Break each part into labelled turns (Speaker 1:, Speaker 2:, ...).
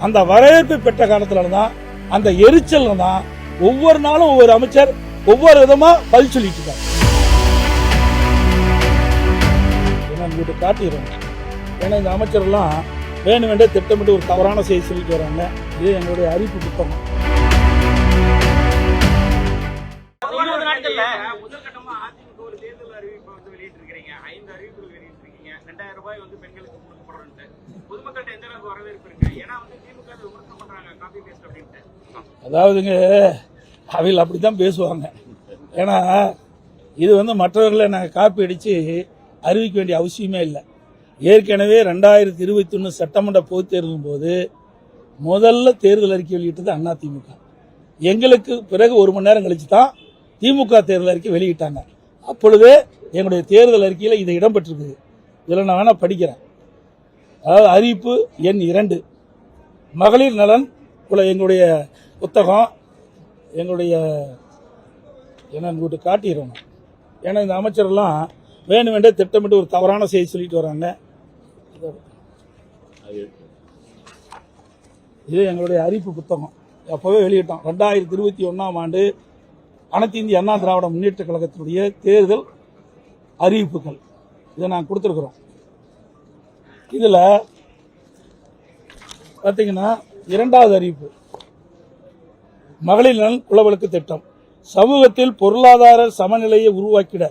Speaker 1: அந்த வரவேற்பை பெற்ற காரணத்துல தான், அந்த எரிச்சல் தான் ஒவ்வொரு நாளும் ஒவ்வொரு அமைச்சர் ஒவ்வொரு விதமா பதில் சொல்லிட்டு இருக்காங்க. வீட்டு காட்டிடுறோம். ஏன்னா இந்த அமைச்சர்லாம் வேணுமென்றே திட்டமிட்டு ஒரு தவறான செய்தி சொல்லிட்டு வராங்க. இது எங்களுடைய அறிவிப்பு புத்தகம்.
Speaker 2: முதற்கட்டமா அதிமுக ஒரு தேர்தல் அறிவிப்பை வந்து வெளியிட்டிருக்கிறீங்க. 5 அறிவிப்புகள் வெளியிட்டிருக்கீங்க. 2000 ரூபாய் வந்து பெண்களுக்கு கொடுக்கப்படுறது. பொதுமக்கள்கிட்ட எந்த அளவுக்கு வரவேற்பு இருக்கு? ஏன்னா வந்து திமுக விமர்சனம் பண்றாங்க, காப்பி பேஸ்ட் அப்படின்ட்டு.
Speaker 1: அதாவதுங்க, அவங்க அப்படித்தான் பேசுவாங்க. ஏன்னா இது வந்து மற்றவர்களை நாங்கள் காப்பி அடித்து அறிவிக்க வேண்டிய அவசியமே இல்லை. ஏற்கனவே 2021 சட்டமன்ற பொதுத் தேர்தலின் போது முதல்ல தேர்தல் அறிக்கை வெளியிட்டது அதிமுக. எங்களுக்கு பிறகு 1 மணி நேரம் கழிச்சு தான் திமுக தேர்தல் அறிக்கை வெளியிட்டாங்க. அப்பொழுதே எங்களுடைய தேர்தல் அறிக்கையில் இது இடம்பெற்றிருக்குது. இதில் நான் வேணா படிக்கிறேன். அதாவது அறிவிப்பு எண் 2, மகளிர் நலன் எங்களுடைய புத்தகம், எங்களுடைய வீட்டு காட்டிடுறோம். ஏன்னா இந்த அமைச்சரெல்லாம் வேணுமென்றே திட்டமிட்டு ஒரு தவறான செய்தி சொல்லிட்டு வராங்க. இது எங்களுடைய அறிவிப்பு புத்தகம். அப்பவே வெளியிட்டோம். 2021ஆம் ஆண்டு அனைத்து இந்திய அண்ணா திராவிட முன்னேற்ற கழகத்தினுடைய தேர்தல் அறிவிப்புகள் இதை நான் கொடுத்திருக்கிறோம். இதுல பாத்தீங்கன்னா 2வது அறிவிப்பு, மகளிர் நலன் குலவிளக்கு திட்டம். சமூகத்தில் பொருளாதார சமநிலையை உருவாக்கிட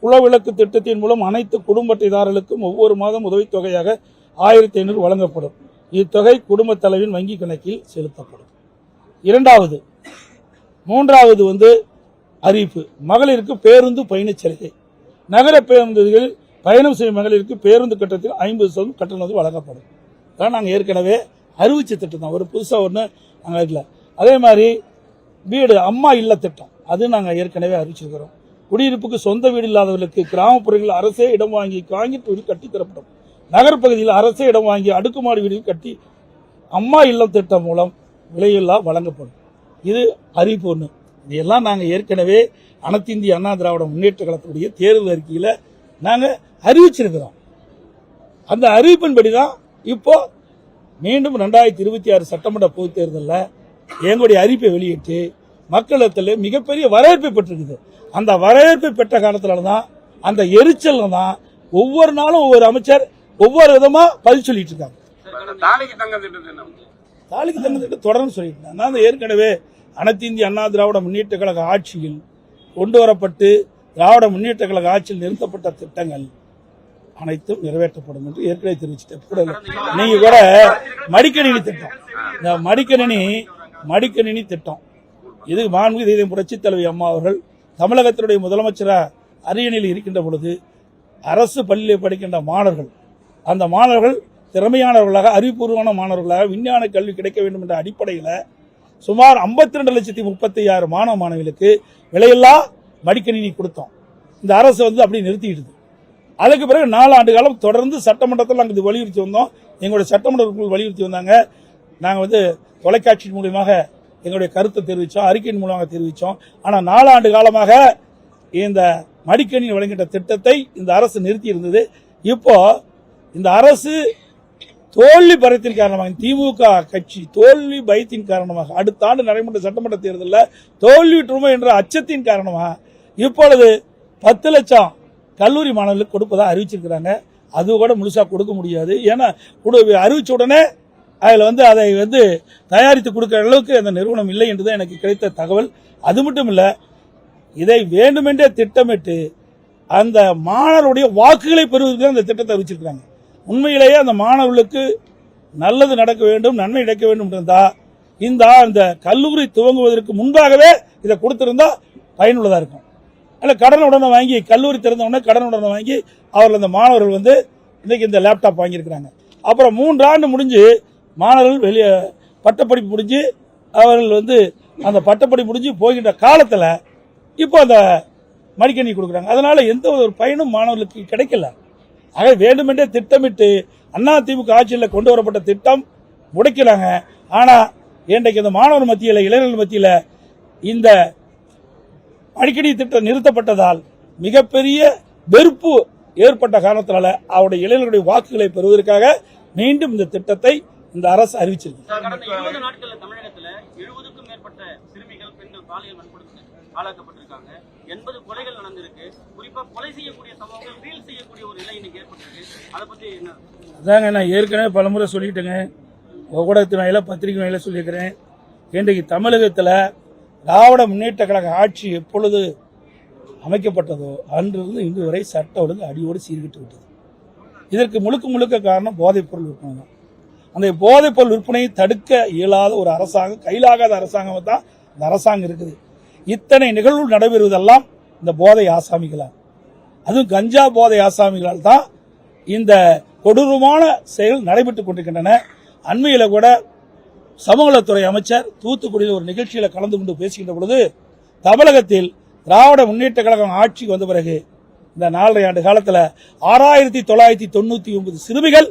Speaker 1: குலவிளக்கு திட்டத்தின் மூலம் அனைத்து குடும்ப அட்டைதாரர்களுக்கும் ஒவ்வொரு மாதம் உதவித்தொகையாக 1500 வழங்கப்படும். இத்தொகை குடும்ப தலைவின் வங்கி கணக்கில் செலுத்தப்படும். 3வது வந்து அறிவிப்பு, மகளிருக்கு பேருந்து பயணச் சலுகை. நகர பேருந்துகளில் பயணம் செய்யும் மகளிருக்கு பேருந்து கட்டணத்தில் 50% கட்டணம் வழங்கப்படும். அதான் நாங்கள் ஏற்கனவே அறிவிச்ச திட்டம் தான், ஒரு புதுசாக ஒன்று நாங்கள் இருக்கல. அதே மாதிரி வீடு அம்மா இல்ல திட்டம், அது நாங்கள் ஏற்கனவே அறிவிச்சிருக்கிறோம். குடியிருப்புக்கு சொந்த வீடு இல்லாதவர்களுக்கு கிராமப்புறங்களில் அரசே இடம் வாங்கி காங்கிரீட் வீடு கட்டி தரப்படும். நகர்ப்பகுதியில் அரசே இடம் வாங்கி அடுக்குமாடி வீடு கட்டி அம்மா இல்லம் திட்டம் மூலம் விலையில்லா வழங்கப்படும். இது அறிவிப்பு 1. இதெல்லாம் நாங்கள் ஏற்கனவே அனைத்து இந்திய அண்ணா திராவிட முன்னேற்ற கழகத்துடைய தேர்தல் அறிக்கையில் நாங்கள் அறிவிச்சிருக்கிறோம். அந்த அறிவிப்பின்படி தான் இப்போ மீண்டும் 2026 சட்டமன்ற பொதுத் தேர்தலில் எங்களுடைய அறிவிப்பை வெளியிட்டு மக்களிடத்தில் மிகப்பெரிய வரவேற்பை பெற்றிருக்குது. அந்த வரவேற்பை பெற்ற காரணத்துல தான், அந்த எரிச்சல் தான் ஒவ்வொரு நாளும் ஒவ்வொரு அமைச்சர் ஒவ்வொரு விதமா பதில் சொல்லிட்டு இருக்காங்க. தாலிக்கு தங்க திட்டம் தொடர்ந்து சொல்லிட்டு இருக்காங்க. நான் ஏற்கனவே அனைத்து இந்திய அண்ணா திராவிட முன்னேற்ற கழக ஆட்சியில் கொண்டு வரப்பட்டு திராவிட முன்னேற்ற கழக ஆட்சியில் நிறுத்தப்பட்ட திட்டங்கள் அனைத்தும் நிறைவேற்றப்படும் என்று ஏற்கனவே தெரிவிச்சுட்டேன். நீங்க கூட மடிக்கணினி திட்டம், இந்த மடிக்கணினி திட்டம், இது மாண்புமிகு தெய்வம் புரட்சித் தலைவி அம்மா அவர்கள் தமிழகத்தினுடைய முதலமைச்சராக அரியணையில் இருக்கின்ற பொழுது அரசு பள்ளியில் படிக்கின்ற மாணவர்கள், அந்த மாணவர்கள் திறமையானவர்களாக அறிவுபூர்வமான மாணவர்களாக விஞ்ஞான கல்வி கிடைக்க வேண்டும் என்ற அடிப்படையில் சுமார் 52,36,000 மாணவ மாணவிகளுக்கு விலையில்லா மடிக்கணினி கொடுத்தோம். இந்த அரசு வந்து அப்படி நிறுத்திடுது. அதுக்கு பிறகு 4 ஆண்டு காலம் தொடர்ந்து சட்டமன்றத்தில் நாங்கள் இது வலியுறுத்தி வந்தோம். எங்களுடைய சட்டமன்ற வலியுறுத்தி வந்தாங்க. நாங்கள் வந்து தொலைக்காட்சி மூலமாக எங்களுடைய கருத்தை தெரிவித்தோம், அறிக்கையின் மூலமாக தெரிவித்தோம். ஆனால் 4 ஆண்டு காலமாக இந்த மடிக்கணினி வழங்கிட்ட திட்டத்தை இந்த அரசு நிறுத்தி இருந்தது. இப்போ இந்த அரசு தோல்வி பயத்தின் காரணமாக, திமுக கட்சி தோல்வி பயத்தின் காரணமாக, அடுத்த ஆண்டு நடைபெற்ற சட்டமன்ற தேர்தலில் தோல்வியுற்றுமோ என்ற அச்சத்தின் காரணமாக இப்பொழுது 10 லட்சம் கல்லூரி மாணவர்களுக்கு கொடுப்பதா அறிவிச்சிருக்கிறாங்க. அது கூட முழுசா கொடுக்க முடியாது. ஏன்னா அறிவிச்ச உடனே அதில் வந்து அதை வந்து தயாரித்து கொடுக்கிற அளவுக்கு அந்த நிறுவனம் இல்லை என்றுதான் எனக்கு கிடைத்த தகவல். அது மட்டும் இல்லை, இதை வேண்டுமென்றே திட்டமிட்டு அந்த மாணவருடைய வாக்குகளை பெறுவதற்கு அந்த திட்டத்தை அறிவிச்சிருக்கிறாங்க. உண்மையிலேயே அந்த மாணவர்களுக்கு நல்லது நடக்க வேண்டும், நன்மை நடக்க வேண்டும் இருந்தா இந்த கல்லூரி துவங்குவதற்கு முன்பாகவே இதை கொடுத்திருந்தா பயனுள்ளதா இருக்கும். அல்ல கடன் உடனே வாங்கி, கல்லூரி திறந்த உடனே கடன் உடனே வாங்கி அவர்கள் அந்த மாணவர்கள் வந்து இன்னைக்கு இந்த லேப்டாப் வாங்கியிருக்கிறாங்க. அப்புறம் 3 ஆண்டு முடிஞ்சு மாணவர்கள் வெளியே பட்டப்படிப்பு முடிஞ்சு அவர்கள் வந்து அந்த பட்டப்படிப்பு முடிஞ்சு போகின்ற காலத்தில் இப்போ அந்த மடிக்கணினி கொடுக்குறாங்க. அதனால எந்த ஒரு பயனும் மாணவர்களுக்கு கிடைக்கல. ஆக வேண்டுமென்றே திட்டமிட்டு அதிமுக ஆட்சியில் கொண்டு வரப்பட்ட திட்டம் முடக்கிறாங்க. ஆனா இன்றைக்கு இந்த மாணவர் மத்தியில், இளைஞர்கள் மத்தியில் இந்த மடிக்கணினி திட்டம் நிறுத்தப்பட்டதால் மிகப்பெரிய வெறுப்பு ஏற்பட்ட காரணத்தினால அவருடைய இளைஞர்களுடைய வாக்குகளை பெறுவதற்காக மீண்டும் இந்த திட்டத்தை இந்த அரசு அறிவிச்சிருக்கு.
Speaker 2: கடந்த 20 நாட்கள்ல தமிழகத்துல 70க்கும் மேற்பட்ட சிறுமிகள் பெண்கள் பாலியல் வன்கொடுமைக்கு ஆளாக்கப்பட்டிருக்காங்க. 80 கொலைகள் நடந்திருக்கு. குறிப்பா கொலை செய்யக்கூடிய சம்பவங்கள் ரீல் செய்யக்கூடிய ஒரு நிலை இன்னைக்கு ஏற்பட்டிருக்கு. அதை பத்தி என்ன?
Speaker 1: அதாங்க நான் ஏற்கனவே பலமுறை சொல்லிட்டேங்க, ஊடகத்தின் வாயில பத்திரிகை வாயில சொல்லியிருக்கிறேன். இன்றைக்கு தமிழகத்தில் திராவிட முன்னேற்ற கழக ஆட்சி எப்பொழுது அமைக்கப்பட்டதோ அன்றிலிருந்து இன்று வரை சட்ட ஒழுங்கு அடியோடு சீர்கிட்டு விட்டது. இதற்கு முழுக்க காரணம் போதைப்பொருள் விற்பனை தான். அந்த போதைப்பொருள் விற்பனையை தடுக்க இயலாத ஒரு அரசாங்கம், கையிலாகாத அரசாங்கம் தான் இந்த அரசாங்கம் இருக்குது. இத்தனை நிகழ்வுகள் நடைபெறுவதெல்லாம் இந்த போதை ஆசாமிகளால், அதுவும் கஞ்சா போதை ஆசாமிகளால் தான் இந்த கொடூரமான செயல் நடைபெற்றுக் கொண்டிருக்கின்றன. அண்மையில் கூட சமூகத்துறை அமைச்சர் தூத்துக்குடியில் ஒரு நிகழ்ச்சியில் கலந்து கொண்டு பேசுகின்ற பொழுது, தமிழகத்தில் திராவிட முன்னேற்ற கழகம் ஆட்சிக்கு வந்த பிறகு இந்த 4.5 ஆண்டு காலத்தில் 6999 சிறுமிகள்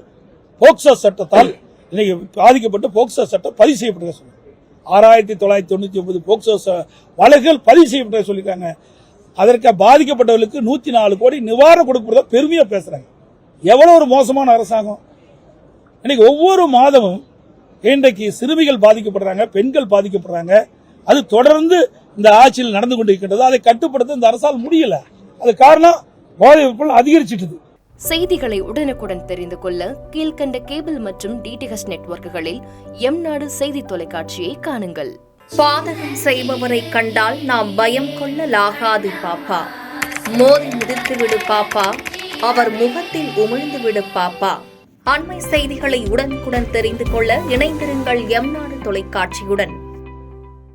Speaker 1: போக்சோ சட்டத்தால் இன்னைக்கு பாதிக்கப்பட்டு போக்சோ சட்டம் பதிவு செய்யப்பட்டதாக சொல்லுங்க. 6999 போக்சோ வழக்குகள் பதிவு செய்யப்பட்டதாக சொல்லியிருக்காங்க. அதற்கு பாதிக்கப்பட்டவர்களுக்கு 104 கோடி நிவாரணம் கொடுக்கிறத பெருமையா பேசுறாங்க. எவ்வளவு ஒரு மோசமான அரசாங்கம்! இன்னைக்கு ஒவ்வொரு மாதமும் இன்றைக்கு சிறுமிகள் பாதிக்கப்படுறாங்க, பெண்கள் பாதிக்கப்படுறாங்க. அது தொடர்ந்து இந்த ஆட்சியில் நடந்து கொண்டிருக்கின்றது. அதை கட்டுப்படுத்த இந்த அரசால் முடியல. அது காரணம் போதை விற்பனை அதிகரிச்சிட்டது.
Speaker 3: செய்திகளை உடனுக்குடன் தெரிந்து கொள்ள கீழ்கண்ட கேபிள் மற்றும் டிடிஎச் நெட்வொர்க்குகளில் எம்நாடு செய்தி தொலைக்காட்சியை காணுங்கள்.
Speaker 4: பாதகம் செய்பவரை கண்டால் நாம் பயம் கொள்ளலாகாது பாப்பா. மோதி மிதித்து விடு பாப்பா, அவர் முகத்தில் உமிழ்ந்து விடு பாப்பா. அண்மை செய்திகளை உடனுக்குடன் தெரிந்து கொள்ள இணைந்திருங்கள் எம்நாடு தொலைக்காட்சியுடன்.